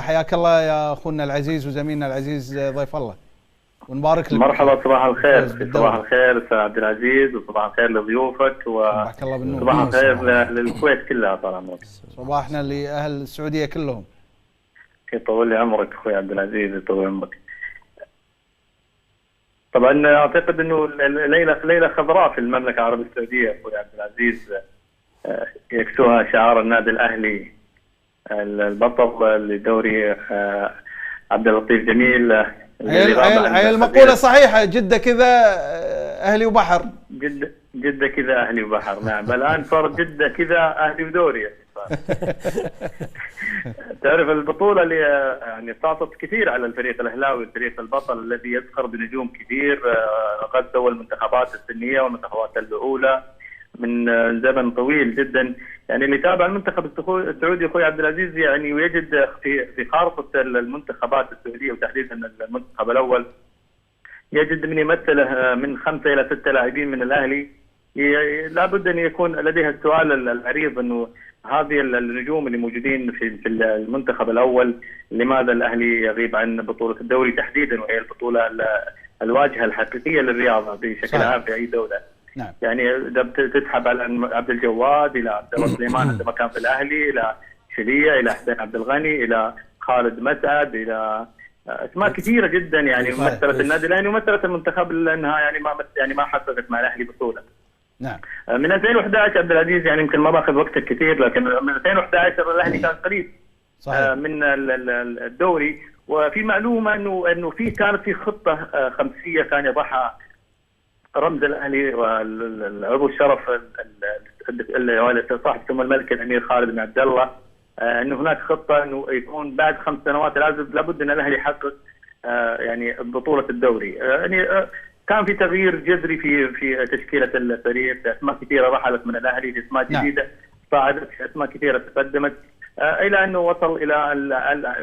حياك الله يا اخونا العزيز وزميلنا العزيز ضيف الله، ونبارك لك. مرحبا، صباح الخير. صباح الخير استاذ عبد العزيز، وصباح الخير لضيوفك، صباحك الله بالنور. وصباح الخير للكويت كلها طال عمرك. صباحنا لاهل السعوديه كلهم. يطول لي عمرك اخوي عبد العزيز، يطول عمرك. طبعا اعتقد انه ليله خضراء في المملكه العربيه السعوديه اخوي عبد العزيز، يكسوها شعار النادي الاهلي البطل لدوري عبد اللطيف جميل. هي المقولة صحيحة، جدة كذا أهلي وبحر. جدة كذا أهلي وبحر، نعم. الآن صار جدة كذا أهلي ودوري. تعرف البطولة اللي يعني تعطت كثير على الفريق الأهلاوي، الفريق البطل الذي يزخر بنجوم كثير غزوا المنتخبات السنية والمنتخبات الأولى من زمن طويل جدا. يعني اللي تابع المنتخب السعودي اخوي عبد العزيز يعني ويجد في خارطه المنتخبات السعوديه وتحديدا المنتخب الاول، يجد من يمثله من 5 إلى 6 لاعبين من الاهلي. لابد ان يكون لديها السؤال العريض انه هذه النجوم اللي موجودين في المنتخب الاول، لماذا الاهلي يغيب عن بطوله الدوري تحديدا، وهي البطوله الواجهه الحقيقيه للرياضه بشكل عام في اي دوله. نعم. يعني اذا تسحب على عبد الجواد الى عبد الله سليمان عندما كان في الاهلي، الى شليه، الى حسين عبد الغني، الى خالد مسعد، الى اسماء كثيره جدا يعني مثلت النادي الاهلي ومثلت المنتخب، لانها يعني ما حققت مع الاهلي بطوله. نعم. من 2011 عبد العزيز، يعني يمكن ما باخذ وقتك كثير، لكن من 2011 الاهلي كان قريب من الدوري. وفي معلومه انه كانت في خطه خمسيه كان يضعها رمز الاهلي والعضو الشرف صاحب سمو الملك الامير خالد بن عبد الله، انه هناك خطه انه يكون بعد 5 سنوات لابد ان الاهلي يحقق يعني بطوله الدوري. يعني كان في تغيير جذري في تشكيله الفريق، اسماء كثيره رحلت من الاهلي، اسماء جديده صعدت، اسماء كثيره تقدمت، الى انه وصل الى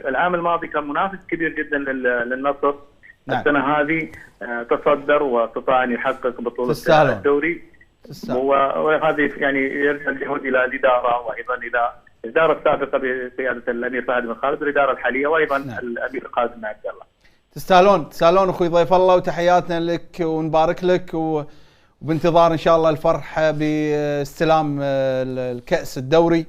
العام الماضي كان منافس كبير جدا للنصر. نعم. السنة هذه تصدر واستطاع أن يحقق بطولة الدوري، وهذه يعني يرجع الجهود إلى الإدارة، وأيضا إلى الإدارة السابقة بقيادة الأمير فهد بن خالد، والإدارة الحالية، وأيضا نعم. الأمير خالد بن عبد الله. تستاهلون أخوي ضيف الله، وتحياتنا لك ونبارك لك، وبانتظار إن شاء الله الفرح باستلام الكأس الدوري.